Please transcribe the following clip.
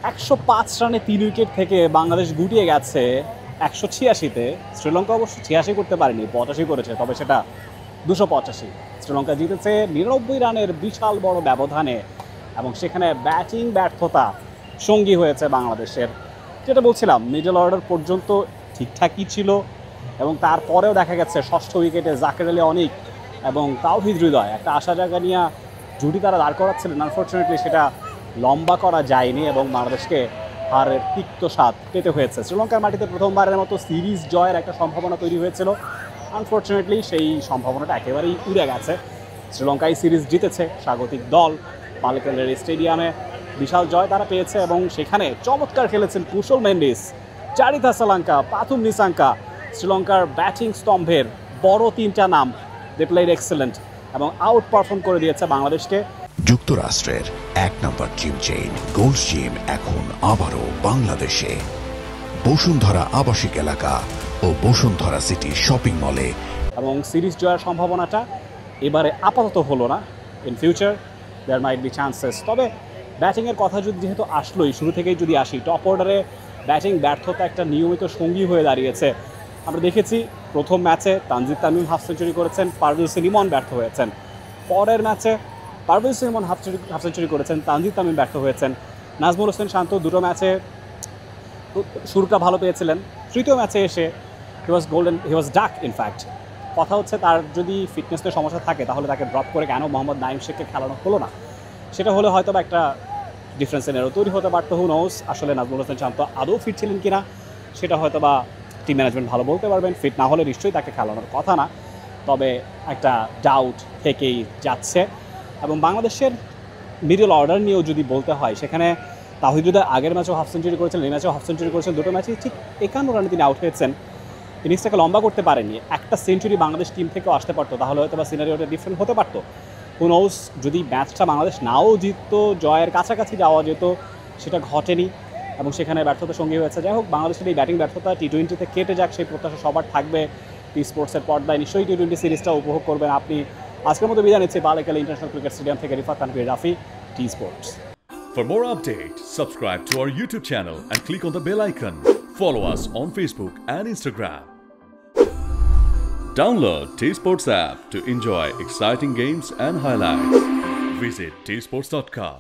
105 রানে 3 উইকেট থেকে বাংলাদেশ গুটিয়ে গেছে 186-তে। শ্রীলঙ্কা অবশ্য 86 করতে পারেনি, 85 করেছে, তবে সেটা 285। শ্রীলঙ্কা জিতেছে 99 রানের বিশাল বড় ব্যবধানে, এবং সেখানে ব্যাটিং ব্যর্থতা সঙ্গী হয়েছে বাংলাদেশের। যেটা বলছিলাম, মিডল অর্ডার পর্যন্ত ঠিকঠাকই ছিল, এবং তারপরেও দেখা গেছে ষষ্ঠ উইকেটে জাকের আলী অনিক এবং তাওহিদ হৃদয় একটা আশা জায়গা নিয়ে জুটি তারা দাঁড় করাচ্ছিলেন। আনফর্চুনেটলি সেটা লম্বা করা যায়নি এবং বাংলাদেশকে হারের তিক্ত স্বাদ পেতে হয়েছে। শ্রীলঙ্কার মাটিতে প্রথমবারের মতো সিরিজ জয়ের একটা সম্ভাবনা তৈরি হয়েছিল। আনফর্চুনেটলি সেই সম্ভাবনাটা একেবারেই উড়ে গেছে। শ্রীলঙ্কায় সিরিজ জিতেছে স্বাগতিক দল, পালেকেলের স্টেডিয়ামে বিশাল জয় তারা পেয়েছে, এবং সেখানে চমৎকার খেলেছেন কুশল মেন্ডিস, চারিতা সালাঙ্কা, পাথুম নিসাঙ্কা। শ্রীলঙ্কার ব্যাটিং স্তম্ভের বড় তিনটা নাম, দে প্লেড এক্সেলেন্ট এবং আউট পারফর্ম করে দিয়েছে বাংলাদেশকে। যুক্তরাষ্ট্রের এক নম্বর জিম চেইন গোল্ডস জিম এখন আবারও বাংলাদেশে বসুন্ধরা আবাসিক এলাকা ও বসুন্ধরা সিটি শপিং মলে। এবং সিরিজ জয়ের সম্ভাবনাটা এবারে আপাতত হলো না, in future there might be chances. তবে ব্যাটিংয়ের কথা যেহেতু আসলোই, শুরু থেকেই যদি আসি, টপ অর্ডারে ব্যাটিং ব্যর্থতা একটা নিয়মিত সঙ্গী হয়ে দাঁড়িয়েছে। আমরা দেখেছি প্রথম ম্যাচে তানজিদ তামিম হাফ সেঞ্চুরি করেছেন, পারভেজ ইমন ব্যর্থ হয়েছেন। পরের ম্যাচে পারভেজ ইমন হাফ সেঞ্চুরি করেছেন, তানজিদ তামিম ব্যর্থ হয়েছেন। নাজমুল হোসেন শান্ত দুটো ম্যাচে শুরুটা ভালো পেয়েছিলেন, তৃতীয় ম্যাচে এসে হি ওয়াজ ডাক ইনফ্যাক্ট। কথা হচ্ছে তার যদি ফিটনেসের সমস্যা থাকে তাহলে তাকে ড্রপ করে কেন মোহাম্মদ নাইম শেখকে খেলানো হলো না, সেটা হলে হয়তো বা একটা ডিফারেন্স এরও তৈরি হতে পারতো। হু নোস আসলে নাজমুল হোসেন শান্ত আদৌ ফিট ছিলেন কিনা সেটা হয়তো বা টিম ম্যানেজমেন্ট ভালো বলতে পারবেন। ফিট না হলে নিশ্চয়ই তাকে খেলানোর কথা না, তবে একটা ডাউট থেকেই যাচ্ছে। এবং বাংলাদেশের মিডল অর্ডার নিয়েও যদি বলতে হয়, সেখানে তাহিদ হৃদয় আগের ম্যাচেও হাফ সেঞ্চুরি করেছেন, এই ম্যাচেও হাফ সেঞ্চুরি করেছেন, দুটো ম্যাচেই ঠিক 51 রানে তিনি আউট হয়েছেন। ইনিংসটাকে লম্বা করতে পারেননি। একটা সেঞ্চুরি বাংলাদেশ টিম থেকেও আসতে পারতো, তাহলে হয়তো বা সিনারিওটা ডিফারেন্ট হতে পারতো। হু নোস, যদি ম্যাচটা বাংলাদেশ নাও জিততো, জয়ের কাছাকাছি যাওয়া যেত, সেটা ঘটেনি এবং সেখানে ব্যর্থতা সঙ্গী হয়েছে। যাই হোক, বাংলাদেশের এই ব্যাটিং ব্যর্থতা টি-20তে কেটে যাক, সেই প্রত্যাশা সবার থাকবে। টি স্পোর্টসের পর্দায় নিশ্চয়ই টি-20 সিরিজটা উপভোগ করবেন আপনি। আজকের মতো বিদায় নিচ্ছি বালেকালী ইন্টারন্যাশনাল ক্রিকেট স্টেডিয়াম থেকে। Rifat Tanvir Rafi, T Sports. For more updates, subscribe to our YouTube channel and click on the bell icon. Follow us on Facebook and Instagram. Download T Sports app to enjoy exciting games and highlights. Visit tsports.com.